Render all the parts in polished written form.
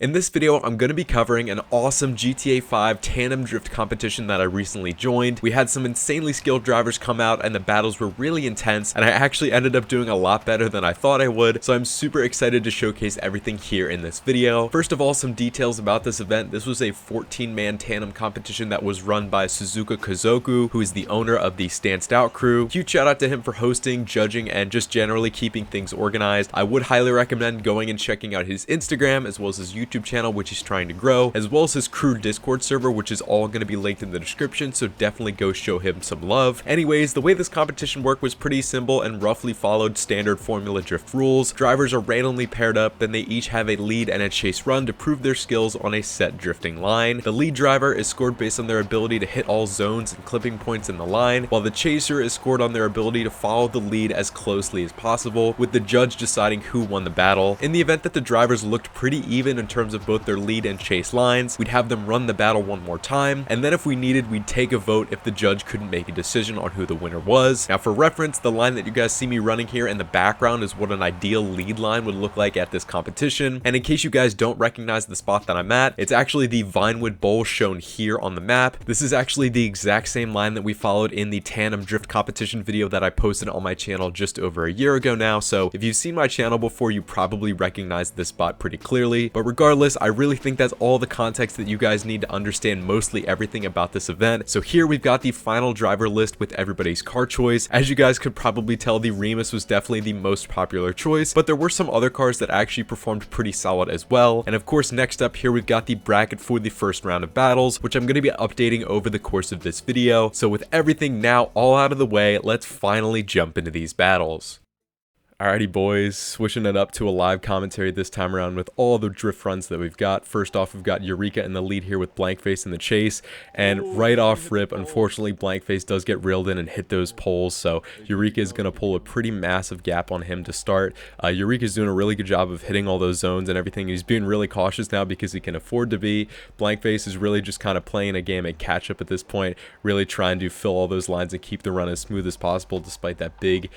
In this video, I'm going to be covering an awesome GTA 5 tandem drift competition that I recently joined. We had some insanely skilled drivers come out and the battles were really intense, and I actually ended up doing a lot better than I thought I would, so I'm super excited to showcase everything here in this video. First of all, some details about this event. This was a 14-man tandem competition that was run by SuzukaKosoku, who is the owner of the Stanced Out crew. Huge shout out to him for hosting, judging, and just generally keeping things organized. I would highly recommend going and checking out his Instagram as well as his YouTube channel, which he's trying to grow, as well as his crew Discord server, which is all going to be linked in the description, so definitely go show him some love. Anyways, the way this competition worked was pretty simple and roughly followed standard Formula Drift rules. Drivers are randomly paired up, then they each have a lead and a chase run to prove their skills on a set drifting line. The lead driver is scored based on their ability to hit all zones and clipping points in the line, while the chaser is scored on their ability to follow the lead as closely as possible, with the judge deciding who won the battle. In the event that the drivers looked pretty even in terms of both their lead and chase lines, we'd have them run the battle one more time, and then if we needed, we'd take a vote if the judge couldn't make a decision on who the winner was. Now for reference, the line that you guys see me running here in the background is what an ideal lead line would look like at this competition, and in case you guys don't recognize the spot that I'm at, it's actually the Vinewood Bowl shown here on the map. This is actually the exact same line that we followed in the tandem drift competition video that I posted on my channel just over a year ago now, so if you've seen my channel before, you probably recognize this spot pretty clearly. But regardless, I really think that's all the context that you guys need to understand mostly everything about this event. So here we've got the final driver list with everybody's car choice. As you guys could probably tell, the Remus was definitely the most popular choice, but there were some other cars that actually performed pretty solid as well. And of course, next up here we've got the bracket for the first round of battles, which I'm going to be updating over the course of this video. So with everything now all out of the way, let's finally jump into these battles. Alrighty boys, switching it up to a live commentary this time around with all the drift runs that we've got. First off, we've got Eureka in the lead here with Blankface in the chase, and right off rip, unfortunately, Blankface does get reeled in and hit those poles, so Eureka is going to pull a pretty massive gap on him to start. Eureka's doing a really good job of hitting all those zones and everything. He's being really cautious now because he can afford to be. Blankface is really just kind of playing a game at catch up at this point, really trying to fill all those lines and keep the run as smooth as possible despite that big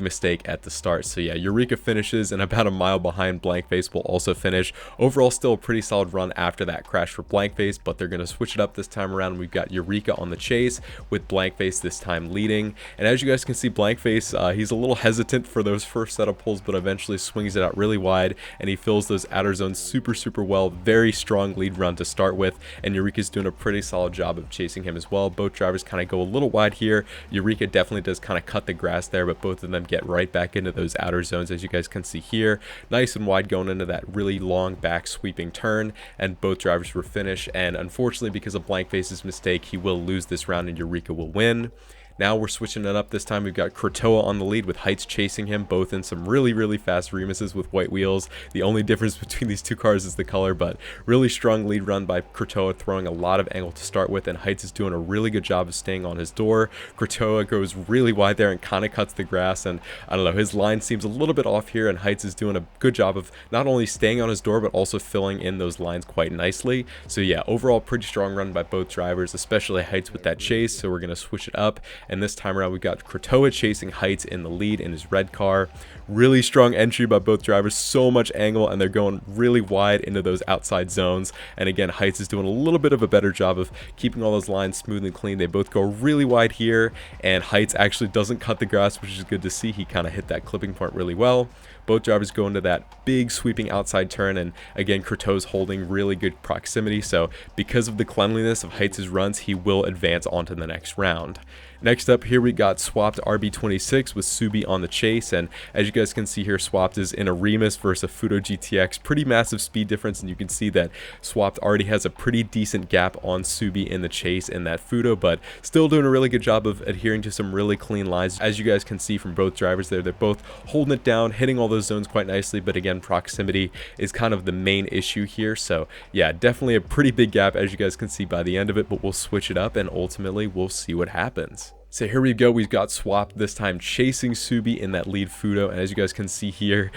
mistake at the start. So yeah, Eureka finishes, and about a mile behind Blankface will also finish. Overall, still a pretty solid run after that crash for Blankface, but they're going to switch it up this time around. We've got Eureka on the chase with Blankface this time leading. And as you guys can see, Blankface, he's a little hesitant for those first set of pulls, but eventually swings it out really wide, and he fills those outer zones super well. Very strong lead run to start with, and Eureka's doing a pretty solid job of chasing him as well. Both drivers kind of go a little wide here. Eureka definitely does kind of cut the grass there, but both of them get right back into those outer zones, as you guys can see here, nice and wide going into that really long back sweeping turn, and both drivers were finished. And unfortunately, because of Blankface's mistake, he will lose this round and Eureka will win. Now we're switching it up. This time we've got Krotoa on the lead with Heights chasing him, both in some really fast Remuses with white wheels. The only difference between these two cars is the color, but really strong lead run by Krotoa, throwing a lot of angle to start with, and Heights is doing a really good job of staying on his door. Krotoa goes really wide there and kind of cuts the grass, and I don't know, his line seems a little bit off here, and Heights is doing a good job of not only staying on his door, but also filling in those lines quite nicely. So yeah, overall pretty strong run by both drivers, especially Heights with that chase. So we're going to switch it up, and this time around we've got Krotoa chasing Heights in the lead in his red car. Really strong entry by both drivers, so much angle, and they're going really wide into those outside zones. And again, Heights is doing a little bit of a better job of keeping all those lines smooth and clean. They both go really wide here, and Heights actually doesn't cut the grass, which is good to see. He kind of hit that clipping point really well. Both drivers go into that big sweeping outside turn, and again, Krotoa's holding really good proximity, so because of the cleanliness of Heights' runs, he will advance onto the next round. Next up here we got Swapped RB26 with Subi on the chase, and as you guys can see here, Swapped is in a Remus versus a Futo GTX. Pretty massive speed difference, and you can see that Swapped already has a pretty decent gap on Subi in the chase in that Futo, but still doing a really good job of adhering to some really clean lines. As you guys can see from both drivers there, they're both holding it down, hitting all those zones quite nicely, but again, proximity is kind of the main issue here. So yeah, definitely a pretty big gap as you guys can see by the end of it, but we'll switch it up and ultimately we'll see what happens. So here we go, we've got Swap this time chasing Subi in that lead Fudo, and as you guys can see here,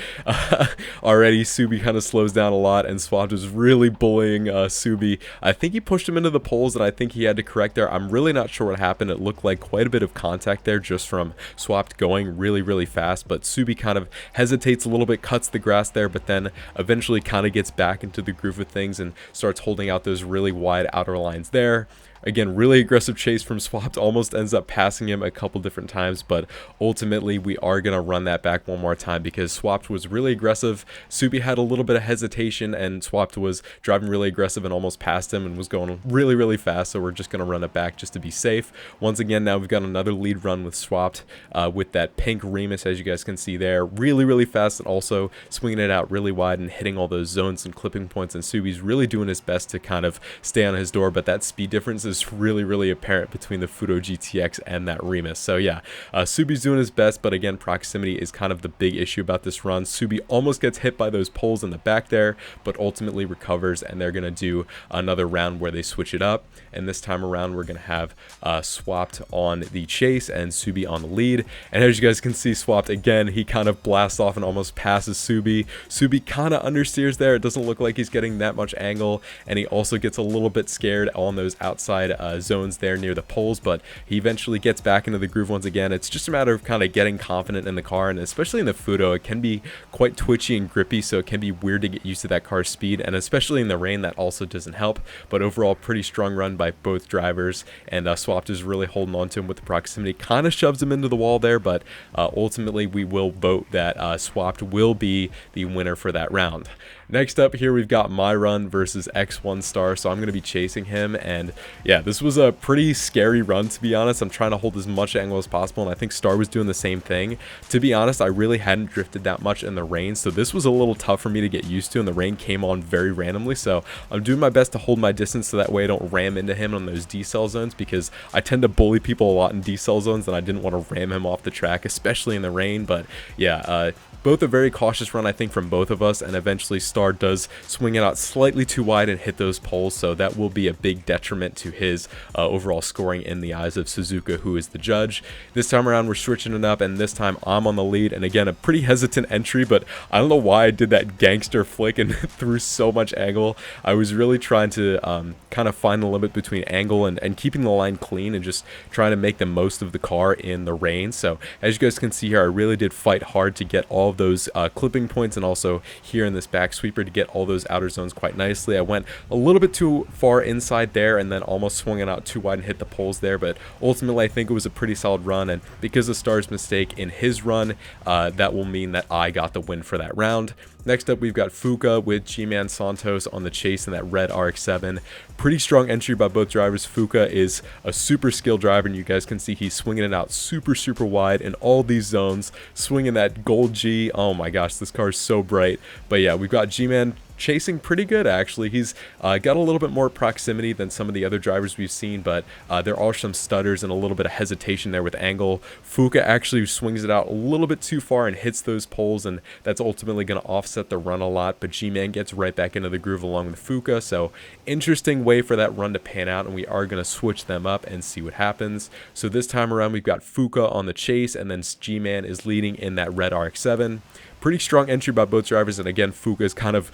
already Subi kind of slows down a lot, and Swap was really bullying Subi. I think he pushed him into the poles, and I think he had to correct there. I'm really not sure what happened. It looked like quite a bit of contact there just from Swap going really fast, but Subi kind of hesitates a little bit, cuts the grass there, but then eventually kind of gets back into the groove of things and starts holding out those really wide outer lines there. Again, really aggressive chase from Swapped, almost ends up passing him a couple different times, but ultimately we are going to run that back one more time because Swapped was really aggressive. Subi had a little bit of hesitation, and Swapped was driving really aggressive and almost passed him and was going really fast, so we're just going to run it back just to be safe. Once again, now we've got another lead run with Swapped with that pink Remus, as you guys can see there. Really fast, and also swinging it out really wide and hitting all those zones and clipping points, and Subi's really doing his best to kind of stay on his door, but that speed difference is really apparent between the Fudo GTX and that Remus. So yeah, Subi's doing his best, but again, proximity is kind of the big issue about this run. Subi almost gets hit by those poles in the back there, but ultimately recovers, and they're going to do another round where they switch it up, and this time around we're going to have Swapped on the chase and Subi on the lead. And as you guys can see, Swapped again, he kind of blasts off and almost passes Subi. Subi kind of understeers there. It doesn't look like he's getting that much angle, and he also gets a little bit scared on those outside zones there near the poles, but he eventually gets back into the groove once again. It's just a matter of kind of getting confident in the car, and especially in the Fudo, it can be quite twitchy and grippy, so it can be weird to get used to that car's speed, and especially in the rain that also doesn't help. But overall, pretty strong run by both drivers, and Swapped is really holding on to him with the proximity, kind of shoves him into the wall there, but ultimately we will vote that Swapped will be the winner for that round. Next up here, we've got my run versus X1 Star, so I'm going to be chasing him, and yeah, this was a pretty scary run, to be honest. I'm trying to hold as much angle as possible, and I think Star was doing the same thing. To be honest, I really hadn't drifted that much in the rain, so this was a little tough for me to get used to, and the rain came on very randomly, so I'm doing my best to hold my distance so that way I don't ram into him on those decel zones, because I tend to bully people a lot in decel zones, and I didn't want to ram him off the track, especially in the rain. But yeah, both a very cautious run, I think, from both of us, and eventually Star does swing it out slightly too wide and hit those poles, so that will be a big detriment to his overall scoring in the eyes of Suzuka, who is the judge. This time around, we're switching it up, and this time I'm on the lead, and again, a pretty hesitant entry, but I don't know why I did that gangster flick and threw so much angle. I was really trying to kind of find the limit between angle and keeping the line clean and just trying to make the most of the car in the rain. So as you guys can see here, I really did fight hard to get all of those clipping points, and also here in this back sweeper to get all those outer zones quite nicely. I went a little bit too far inside there and then almost swung it out too wide and hit the poles there, but ultimately I think it was a pretty solid run, and because of Star's mistake in his run, that will mean that I got the win for that round. Next up, we've got Fuka with G-Man Santos on the chase in that red RX-7. Pretty strong entry by both drivers. Fuka is a super skilled driver, and you guys can see he's swinging it out super wide in all these zones, swinging that gold G. Oh my gosh, this car is so bright. But yeah, we've got G-Man chasing pretty good, actually. He's got a little bit more proximity than some of the other drivers we've seen, but there are some stutters and a little bit of hesitation there with angle. Fuka actually swings it out a little bit too far and hits those poles, and that's ultimately going to offset the run a lot, but G-Man gets right back into the groove along with Fuka, so interesting way for that run to pan out, and we are going to switch them up and see what happens. So this time around, we've got Fuka on the chase, and then G-Man is leading in that red RX-7. Pretty strong entry by both drivers, and again, Fuka is kind of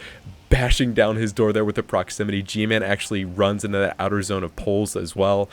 bashing down his door there with the proximity. G-Man actually runs into that outer zone of poles as well.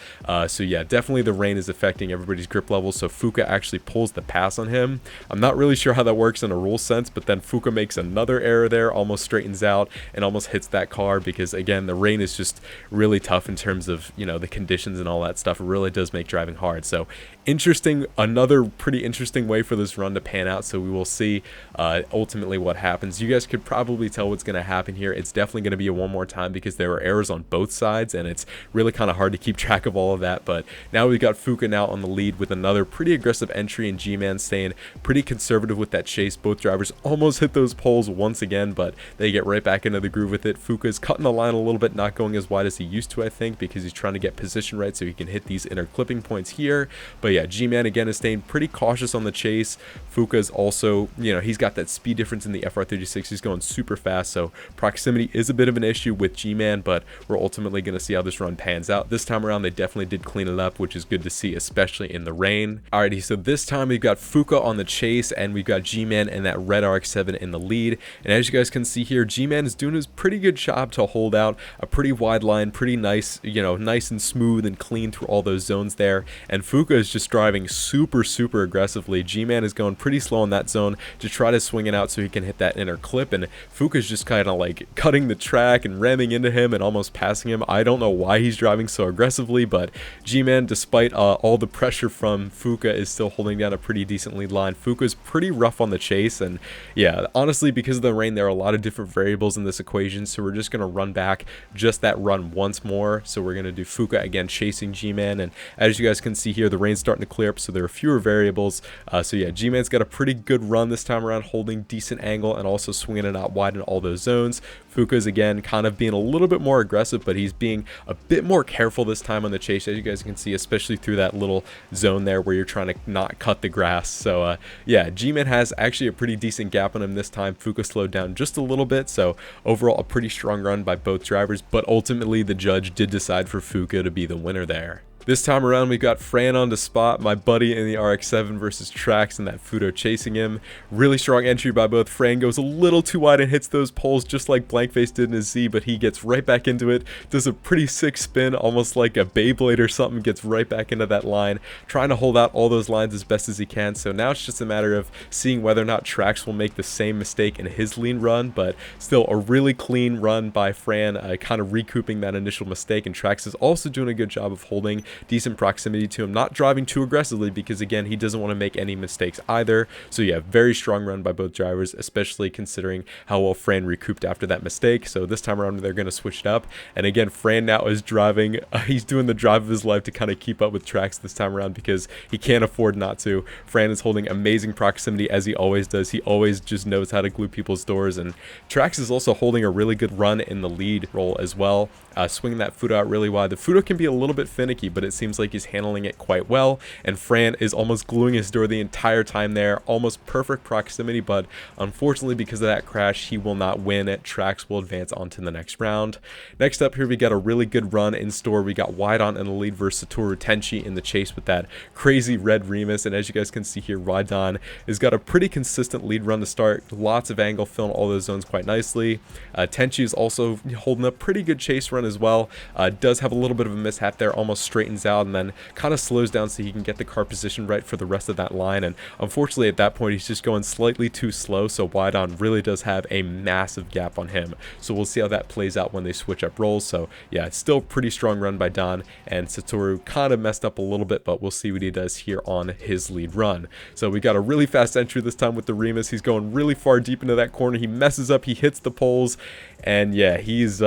So yeah, definitely the rain is affecting everybody's grip levels, so Fuka actually pulls the pass on him. I'm not really sure how that works in a rule sense, but then Fuka makes another error there, almost straightens out and almost hits that car, because again, the rain is just really tough in terms of, you know, the conditions and all that stuff. It really does make driving hard. So interesting, another pretty interesting way for this run to pan out, so we will see ultimately what happens. You guys could probably tell what's going to happen here. It's definitely going to be a one more time because there were errors on both sides, and it's really kind of hard to keep track of all of that. But now we've got Fuka now on the lead with another pretty aggressive entry, and G-Man staying pretty conservative with that chase. Both drivers almost hit those poles once again, but they get right back into the groove with it. Fuka's cutting the line a little bit, not going as wide as he used to, I think, because he's trying to get position right so he can hit these inner clipping points here. But yeah, G-Man again is staying pretty cautious on the chase. Fuka's also, you know, he's got that speed difference in the FR36. He's going super fast, so Proximity is a bit of an issue with G-Man, but we're ultimately going to see how this run pans out. This time around, they definitely did clean it up, which is good to see, especially in the rain. Alrighty, so this time we've got Fuka on the chase, and we've got G-Man and that red RX-7 in the lead. And as you guys can see here, G-Man is doing his pretty good job to hold out a pretty wide line, pretty nice, you know, nice and smooth and clean through all those zones there. And Fuka is just driving super aggressively. G-Man is going pretty slow in that zone to try to swing it out so he can hit that inner clip, and Fuka's just kind of like cutting the track and ramming into him and almost passing him. I don't know why he's driving so aggressively, but G-Man, despite all the pressure from Fuka, is still holding down a pretty decent lead line. Fuka's pretty rough on the chase, and yeah, honestly, because of the rain, there are a lot of different variables in this equation, so we're just going to run back just that run once more. So we're going to do Fuka again chasing G-Man, and as you guys can see here, the rain's starting to clear up, so there are fewer variables. So yeah, G-Man's got a pretty good run this time around, holding decent angle and also swinging it out wide in all those zones. Fuka's again kind of being a little bit more aggressive, but he's being a bit more careful this time on the chase, as you guys can see, especially through that little zone there where you're trying to not cut the grass. So yeah, G-Man has actually a pretty decent gap on him this time. Fuka slowed down just a little bit, so overall a pretty strong run by both drivers, but ultimately the judge did decide for Fuka to be the winner there. This time around, we've got Fran on the spot, my buddy in the RX-7 versus Trax and that Fudo chasing him. Really strong entry by both. Fran goes a little too wide and hits those poles just like Blankface did in his Z, but he gets right back into it, does a pretty sick spin, almost like a Beyblade or something, gets right back into that line, trying to hold out all those lines as best as he can. So now it's just a matter of seeing whether or not Trax will make the same mistake in his lean run, but still a really clean run by Fran, kind of recouping that initial mistake, and Trax is also doing a good job of holding decent proximity to him, not driving too aggressively because again he doesn't want to make any mistakes either. So yeah, very strong run by both drivers, especially considering how well Fran recouped after that mistake. So this time around they're going to switch it up, and again Fran now is driving, he's doing the drive of his life to kind of keep up with Trax this time around because he can't afford not to. Fran is holding amazing proximity as he always does. He always just knows how to glue people's doors, and Trax is also holding a really good run in the lead role as well, swinging that Fudo out really wide. The Fudo can be a little bit finicky, but it seems like he's handling it quite well, and Fran is almost gluing his door the entire time there. Almost perfect proximity, but unfortunately because of that crash he will not win. Trax will advance on to the next round. Next up here we got a really good run in store. We got Wide On in the lead versus Satoru Tenchi in the chase with that crazy red Remus, and as you guys can see here, Wide On has got a pretty consistent lead run to start, lots of angle, filling all those zones quite nicely. Tenchi is also holding a pretty good chase run as well, does have a little bit of a mishap there, almost straightens out and then kind of slows down so he can get the car position right for the rest of that line, and unfortunately at that point he's just going slightly too slow, so Wide On really does have a massive gap on him. So we'll see how that plays out when they switch up roles. So yeah, it's still pretty strong run by Don, and Satoru kind of messed up a little bit, but we'll see what he does here on his lead run. So we got a really fast entry this time with the Remus. He's going really far deep into that corner, he messes up, he hits the poles, and yeah, he's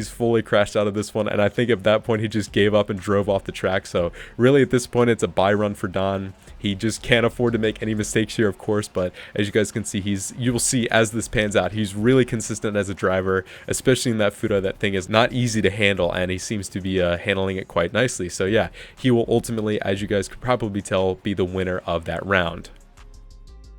fully crashed out of this one, and I think at that point he just gave up and drove off the track. So really at this point it's a bye run for Don. He just can't afford to make any mistakes here, of course, but as you guys can see, you will see as this pans out, he's really consistent as a driver, especially in that Fudo. That thing is not easy to handle, and he seems to be handling it quite nicely. So yeah, he will ultimately, as you guys could probably tell, be the winner of that round.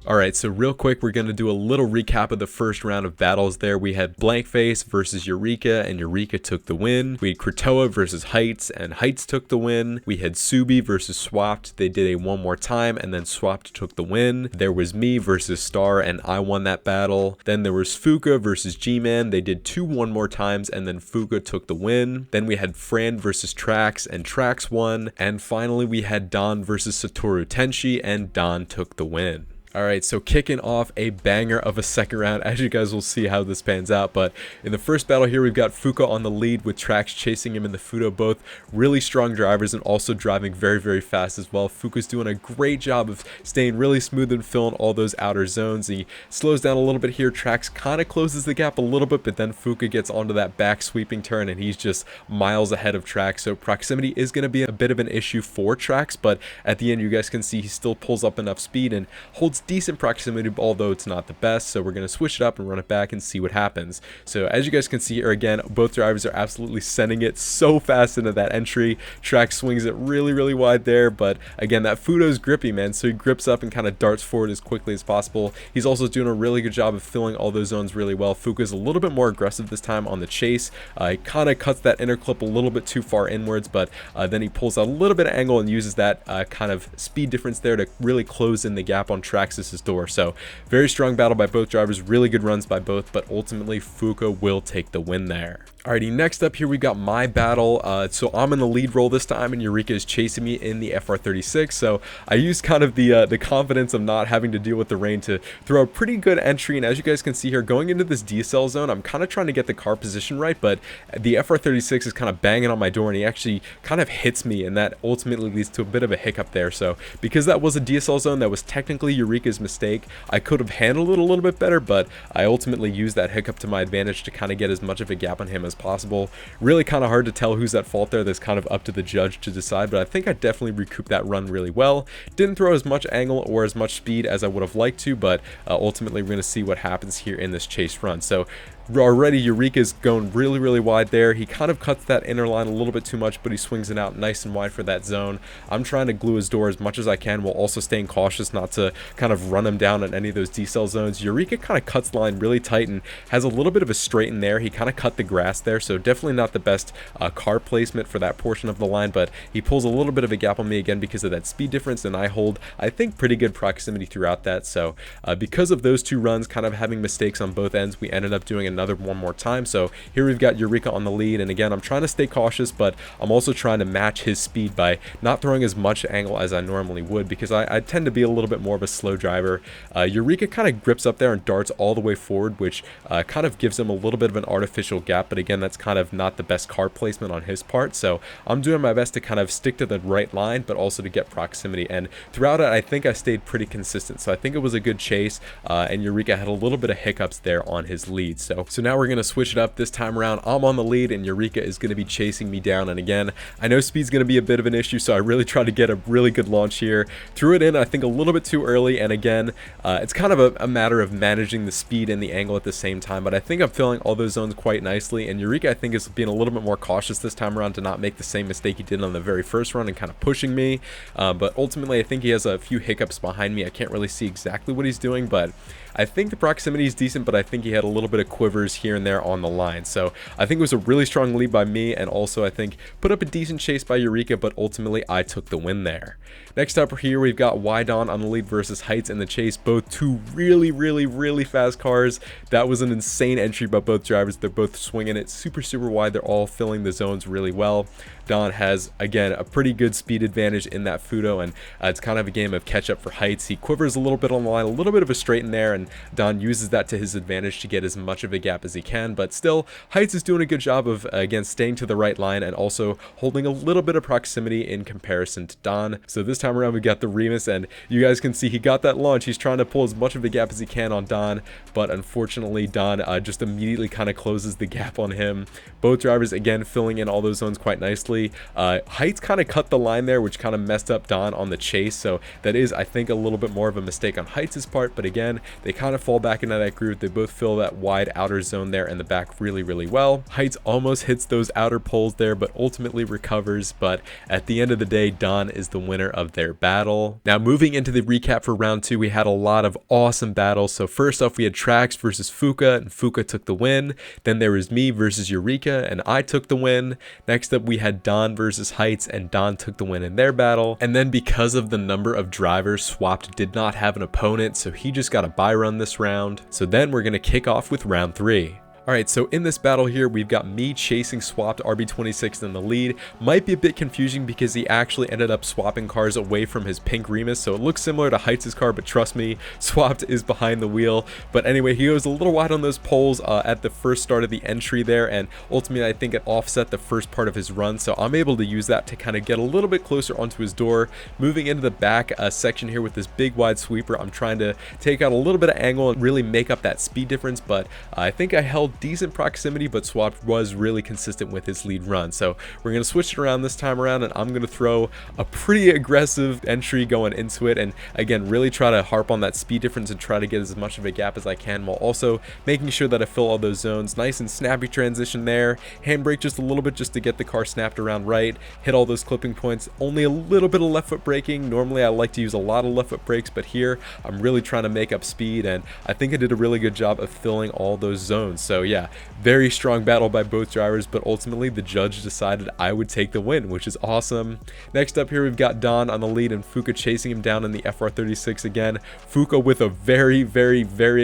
Alright, so real quick, we're going to do a little recap of the first round of battles there. We had Blankface versus Eureka, and Eureka took the win. We had Kratoa versus Heights, and Heights took the win. We had Subi versus Swapped. They did a one more time, and then Swapped took the win. There was me versus Star, and I won that battle. Then there was Fuka versus G-Man. They did two one more times, and then Fuka took the win. Then we had Fran versus Trax, and Trax won. And finally, we had Don versus Satoru Tenchi, and Don took the win. Alright, so kicking off a banger of a second round, as you guys will see how this pans out. But in the first battle here, we've got Fuka on the lead with Trax chasing him in the Fudo, both really strong drivers and also driving very fast as well. Fuka's doing a great job of staying really smooth and filling all those outer zones. He slows down a little bit here. Trax kind of closes the gap a little bit, but then Fuka gets onto that back sweeping turn and he's just miles ahead of Trax. So proximity is going to be a bit of an issue for Trax, but at the end you guys can see he still pulls up enough speed and holds decent proximity, although it's not the best. So we're going to switch it up and run it back and see what happens. So as you guys can see here, again, both drivers are absolutely sending it so fast into that entry. Track swings it really wide there, but again, that Fudo's grippy, man, so he grips up and kind of darts forward as quickly as possible. He's also doing a really good job of filling all those zones really well. Fuka's a little bit more aggressive this time on the chase. He kind of cuts that inner clip a little bit too far inwards, but then he pulls out a little bit of angle and uses that kind of speed difference there to really close in the gap on Traxxas's door. So very strong battle by both drivers, really good runs by both, but ultimately Fuka will take the win there. Alrighty, next up here we got my battle. So I'm in the lead role this time, and Eureka is chasing me in the FR36. So I used kind of the confidence of not having to deal with the rain to throw a pretty good entry. And as you guys can see here, going into this decel zone, I'm kind of trying to get the car position right, but the FR36 is kind of banging on my door, and he actually kind of hits me, and that ultimately leads to a bit of a hiccup there. So because that was a decel zone, that was technically Eureka's mistake. I could have handled it a little bit better, but I ultimately used that hiccup to my advantage to kind of get as much of a gap on him as possible. Really kind of hard to tell who's at fault there. That's kind of up to the judge to decide, but I think I definitely recouped that run really well. Didn't throw as much angle or as much speed as I would have liked to, but ultimately we're going to see what happens here in this chase run. So already Eureka's going really wide there. He kind of cuts that inner line a little bit too much, but he swings it out nice and wide for that zone. I'm trying to glue his door as much as I can while also staying cautious not to kind of run him down in any of those decel zones. Eureka kind of cuts the line really tight and has a little bit of a straight in there. He kind of cut the grass there, so definitely not the best car placement for that portion of the line, but he pulls a little bit of a gap on me again because of that speed difference, and I hold, I think, pretty good proximity throughout that. So because of those two runs kind of having mistakes on both ends, we ended up doing another one more time. So here we've got Eureka on the lead, and again, I'm trying to stay cautious, but I'm also trying to match his speed by not throwing as much angle as I normally would, because I tend to be a little bit more of a slow driver. Eureka kind of grips up there and darts all the way forward, which kind of gives him a little bit of an artificial gap, but again, that's kind of not the best car placement on his part. So I'm doing my best to kind of stick to the right line, but also to get proximity, and throughout it I think I stayed pretty consistent. So I think it was a good chase, and Eureka had a little bit of hiccups there on his lead. So now we're going to switch it up. This time around I'm on the lead and Eureka is going to be chasing me down, and again, I know speed's going to be a bit of an issue, so I really try to get a really good launch here. Threw it in, I think, a little bit too early, and again, it's kind of a matter of managing the speed and the angle at the same time, but I think I'm filling all those zones quite nicely, and Eureka, I think, is being a little bit more cautious this time around to not make the same mistake he did on the very first run and kind of pushing me, but ultimately I think he has a few hiccups behind me. I can't really see exactly what he's doing, but I think the proximity is decent, but I think he had a little bit of quivers here and there on the line. So I think it was a really strong lead by me, and also I think put up a decent chase by Eureka, but ultimately I took the win there. Next up here we've got Wydon on the lead versus Heights in the chase. Both two really fast cars. That was an insane entry by both drivers. They're both swinging it super wide. They're all filling the zones really well. Don has, again, a pretty good speed advantage in that Fudo, and it's kind of a game of catch up for Heights. He quivers a little bit on the line, a little bit of a straight in there, and Don uses that to his advantage to get as much of a gap as he can, but still, Heights is doing a good job of, again, staying to the right line and also holding a little bit of proximity in comparison to Don. So this time around we got the Remus, and you guys can see he got that launch. He's trying to pull as much of a gap as he can on Don, but unfortunately Don just immediately kind of closes the gap on him. Both drivers, again, filling in all those zones quite nicely. Heights kind of cut the line there, which kind of messed up Don on the chase, so that is, I think, a little bit more of a mistake on Heights' part, but again, they kind of fall back into that groove. They both fill that wide outer zone there in the back really well. Heights almost hits those outer poles there, but ultimately recovers, but at the end of the day, Don is the winner of their battle. Now, moving into the recap for round 2, we had a lot of awesome battles. So first off, we had Trax versus Fuka, and Fuka took the win. Then there was me versus Eureka, and I took the win. Next up, we had Don versus Heights, and Don took the win in their battle. And then because of the number of drivers, Swapped did not have an opponent, so he just got a bye run this round. So then we're going to kick off with round 3. Alright, so in this battle here, we've got me chasing Swapped RB26 in the lead. Might be a bit confusing because he actually ended up swapping cars away from his pink Remus, so it looks similar to Heights' car, but trust me, Swapped is behind the wheel. But anyway, he goes a little wide on those poles at the first start of the entry there, and ultimately I think it offset the first part of his run, so I'm able to use that to kind of get a little bit closer onto his door. Moving into the back section here with this big wide sweeper, I'm trying to take out a little bit of angle and really make up that speed difference, but I think I held decent proximity, but Swapped was really consistent with his lead run. So we're going to switch it around this time around, and I'm going to throw a pretty aggressive entry going into it, and again, really try to harp on that speed difference and try to get as much of a gap as I can, while also making sure that I fill all those zones. Nice and snappy transition there. Handbrake just a little bit just to get the car snapped around right. Hit all those clipping points. Only a little bit of left foot braking. Normally I like to use a lot of left foot brakes, but here I'm really trying to make up speed, and I think I did a really good job of filling all those zones. So yeah, very strong battle by both drivers, but ultimately the judge decided I would take the win, which is awesome. Next up here we've got Don on the lead and Fuka chasing him down in the FR36 again. Fuka with a very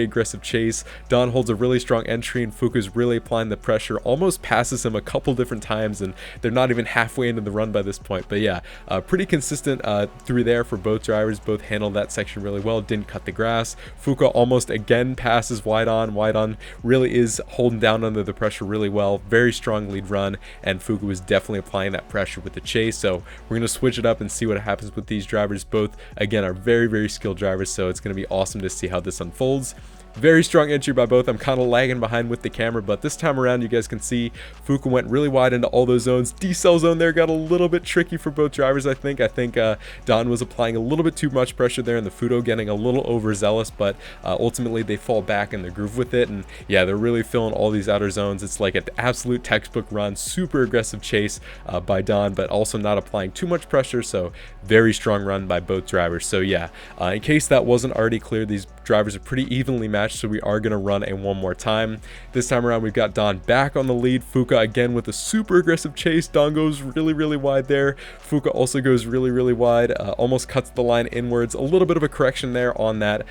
aggressive chase. Don holds a really strong entry, and Fuka's really applying the pressure, almost passes him a couple different times, and they're not even halfway into the run by this point. But yeah, pretty consistent through there for both drivers. Both handled that section really well, didn't cut the grass. Fuka almost again passes wide on. Wide on really is holding down under the pressure really well. Very strong lead run, and Fuka was definitely applying that pressure with the chase. So we're going to switch it up and see what happens with these drivers. Both again are very skilled drivers, so it's going to be awesome to see how this unfolds. Very strong entry by both. I'm kind of lagging behind with the camera, but this time around you guys can see Fuka went really wide into all those zones. Decel zone there got a little bit tricky for both drivers. I think Don was applying a little bit too much pressure there, and the Futo getting a little overzealous, but ultimately they fall back in the groove with it. And yeah, they're really filling all these outer zones. It's like an absolute textbook run. Super aggressive chase by Don, but also not applying too much pressure. So very strong run by both drivers. So yeah, in case that wasn't already clear, these drivers are pretty evenly matched, so we are going to run a one more time. This time around we've got Don back on the lead. Fuka again with a super aggressive chase. Don goes really wide there. Fuka also goes really wide, almost cuts the line inwards. A little bit of a correction there on that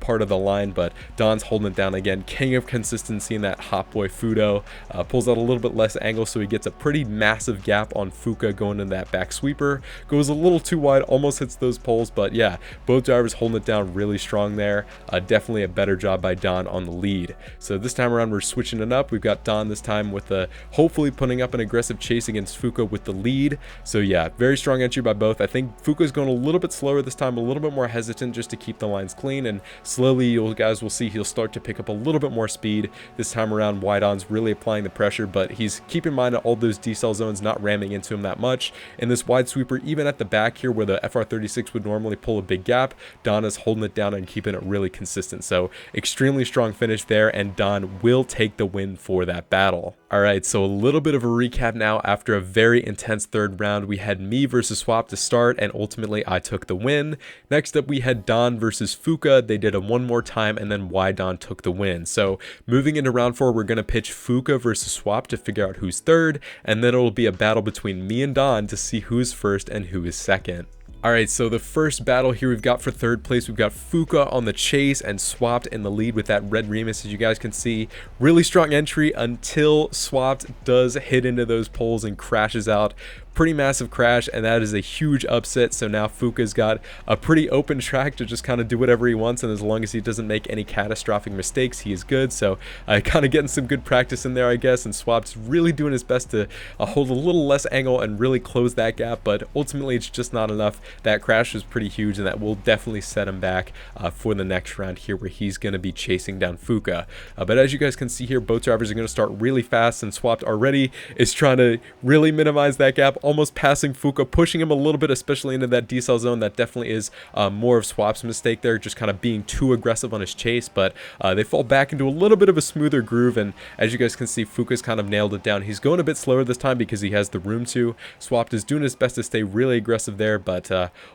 part of the line, but Don's holding it down again. King of consistency in that hot boy Futo. Pulls out a little bit less angle, so he gets a pretty massive gap on Fuka going into that back sweeper. Goes a little too wide, almost hits those poles, but yeah, both drivers holding it down really strong there. Definitely a better job by Don on the lead. So this time around we're switching it up. We've got Don this time with hopefully putting up an aggressive chase against Fuka with the lead. So yeah, very strong entry by both. I think Fuka's going a little bit slower this time, a little bit more hesitant just to keep the lines clean, and slowly you guys will see he'll start to pick up a little bit more speed. This time around Wide On's really applying the pressure, but he's keeping in mind all those decel zones, not ramming into him that much. In this wide sweeper, even at the back here where the FR36 would normally pull a big gap, Don is holding it down and keeping it really consistent. So extremely strong finish there, and Don will take the win for that battle. Alright, so a little bit of a recap now. After a very intense third round, we had me versus Swap to start, and ultimately I took the win. Next up we had Don versus Fuka. They did a one more time, and then Y Don took the win. So moving into round 4, we're going to pitch Fuka versus Swap to figure out who's third, and then it'll be a battle between me and Don to see who's first and who is second. Alright, so the first battle here we've got for third place, we've got Fuka on the chase and Swapped in the lead with that red Remus, as you guys can see. Really strong entry until Swapped does hit into those poles and crashes out. Pretty massive crash, and that is a huge upset. So now Fuka's got a pretty open track to just kind of do whatever he wants, and as long as he doesn't make any catastrophic mistakes, he is good. So kind of getting some good practice in there, I guess, and Swap's really doing his best to hold a little less angle and really close that gap, but ultimately it's just not enough. That crash was pretty huge, and that will definitely set him back for the next round here, where he's going to be chasing down Fuka. But as you guys can see here, both drivers are going to start really fast, and Swapped already is trying to really minimize that gap, almost passing Fuka, pushing him a little bit, especially into that decel zone. That definitely is more of Swap's mistake there, just kind of being too aggressive on his chase, but they fall back into a little bit of a smoother groove, and as you guys can see, Fuka's kind of nailed it down. He's going a bit slower this time because he has the room to. Swapped is doing his best to stay really aggressive there, but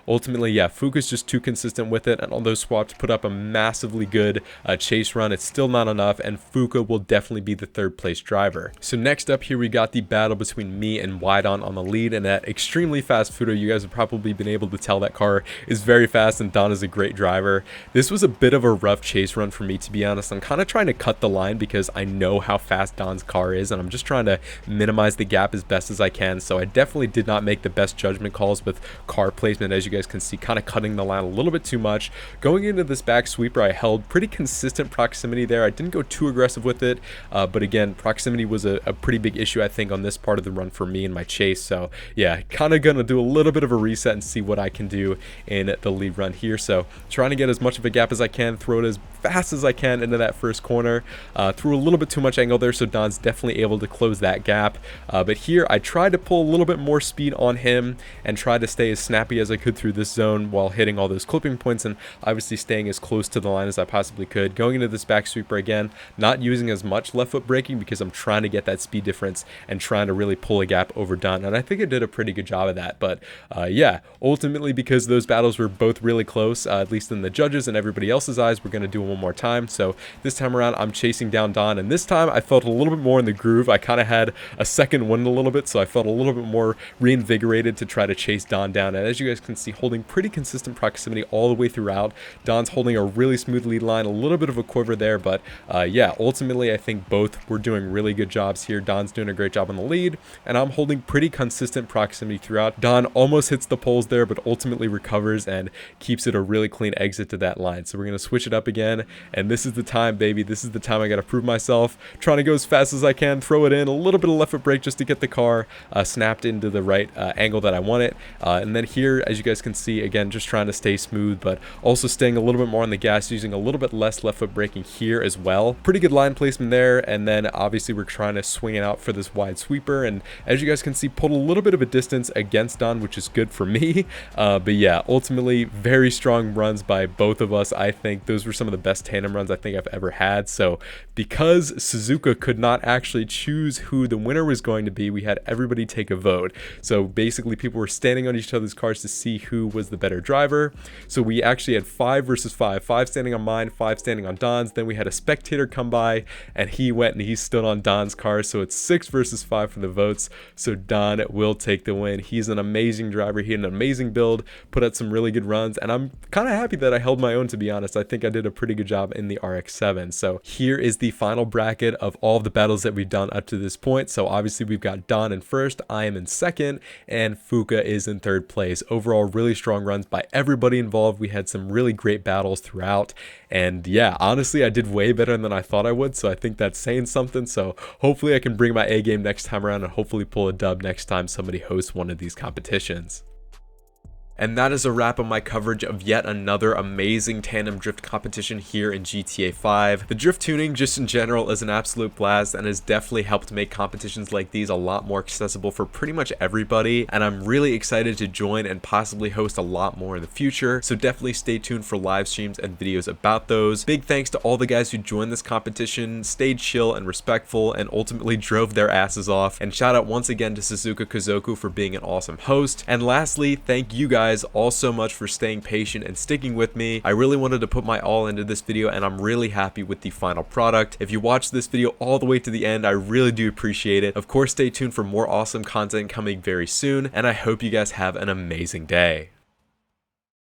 ultimately, yeah, Fuka's just too consistent with it, and although Swapped put up a massively good chase run, it's still not enough, and Fuka will definitely be the third place driver. So next up here, we got the battle between me and Wydon on the lead, and that extremely fast Futo. You guys have probably been able to tell that car is very fast, and Don is a great driver. This was a bit of a rough chase run for me, to be honest. I'm kind of trying to cut the line because I know how fast Don's car is, and I'm just trying to minimize the gap as best as I can. So I definitely did not make the best judgment calls with car placement, as you guys can see, kind of cutting the line a little bit too much. Going into this back sweeper, I held pretty consistent proximity there. I didn't go too aggressive with it, but again, proximity was a pretty big issue, I think, on this part of the run for me in my chase. So So yeah, kind of gonna do a little bit of a reset and see what I can do in the lead run here. So trying to get as much of a gap as I can, throw it as fast as I can into that first corner. Threw a little bit too much angle there, so Don's definitely able to close that gap. But here I tried to pull a little bit more speed on him and tried to stay as snappy as I could through this zone while hitting all those clipping points and obviously staying as close to the line as I possibly could. Going into this back sweeper again, not using as much left foot braking because I'm trying to get that speed difference and trying to really pull a gap over Don, and I think I did a pretty good job of that. But yeah, ultimately, because those battles were both really close, at least in the judges and everybody else's eyes, we're going to do it one more time. So this time around I'm chasing down Don, and this time I felt a little bit more in the groove. I kind of had a second wind a little bit, so I felt a little bit more reinvigorated to try to chase Don down. And as you guys can see, holding pretty consistent proximity all the way throughout. Don's holding a really smooth lead line, a little bit of a quiver there, but yeah, ultimately I think both were doing really good jobs here. Don's doing a great job on the lead, and I'm holding pretty consistent proximity throughout. Don almost hits the poles there, but ultimately recovers and keeps it a really clean exit to that line. So we're going to switch it up again, and this is the time, baby. This is the time I got to prove myself. Trying to go as fast as I can, throw it in, a little bit of left foot brake just to get the car snapped into the right angle that I want it. And then here, as you guys can see, again, just trying to stay smooth, but also staying a little bit more on the gas, using a little bit less left foot braking here as well. Pretty good line placement there, and then obviously we're trying to swing it out for this wide sweeper, and as you guys can see, pulled a little bit of a distance against Don, which is good for me. But yeah, ultimately very strong runs by both of us. I think those were some of the best tandem runs I think I've ever had. So because Suzuka could not actually choose who the winner was going to be, we had everybody take a vote. So basically people were standing on each other's cars to see who was the better driver. So we actually had 5 versus 5, 5 standing on mine, 5 standing on Don's. Then we had a spectator come by and he went and he stood on Don's car. So it's 6 versus 5 for the votes. So Don will take the win. He's an amazing driver. He had an amazing build, put out some really good runs, and I'm kind of happy that I held my own, to be honest. I think I did a pretty good job in the RX-7. So here is the final bracket of all of the battles that we've done up to this point. So obviously we've got Don in first, I am in second, and Fuka is in third place. Overall, really strong runs by everybody involved. We had some really great battles throughout, and yeah, honestly, I did way better than I thought I would, so I think that's saying something. So hopefully I can bring my A game next time around and hopefully pull a dub next time somebody hosts one of these competitions. And that is a wrap on my coverage of yet another amazing tandem drift competition here in GTA 5. The drift tuning just in general is an absolute blast and has definitely helped make competitions like these a lot more accessible for pretty much everybody, and I'm really excited to join and possibly host a lot more in the future, so definitely stay tuned for live streams and videos about those. Big thanks to all the guys who joined this competition, stayed chill and respectful, and ultimately drove their asses off, and shout out once again to SuzukaKosoku for being an awesome host. And lastly, thank you guys all so much for staying patient and sticking with me. I really wanted to put my all into this video, and I'm really happy with the final product. If you watched this video all the way to the end, I really do appreciate it. Of course, stay tuned for more awesome content coming very soon, and I hope you guys have an amazing day.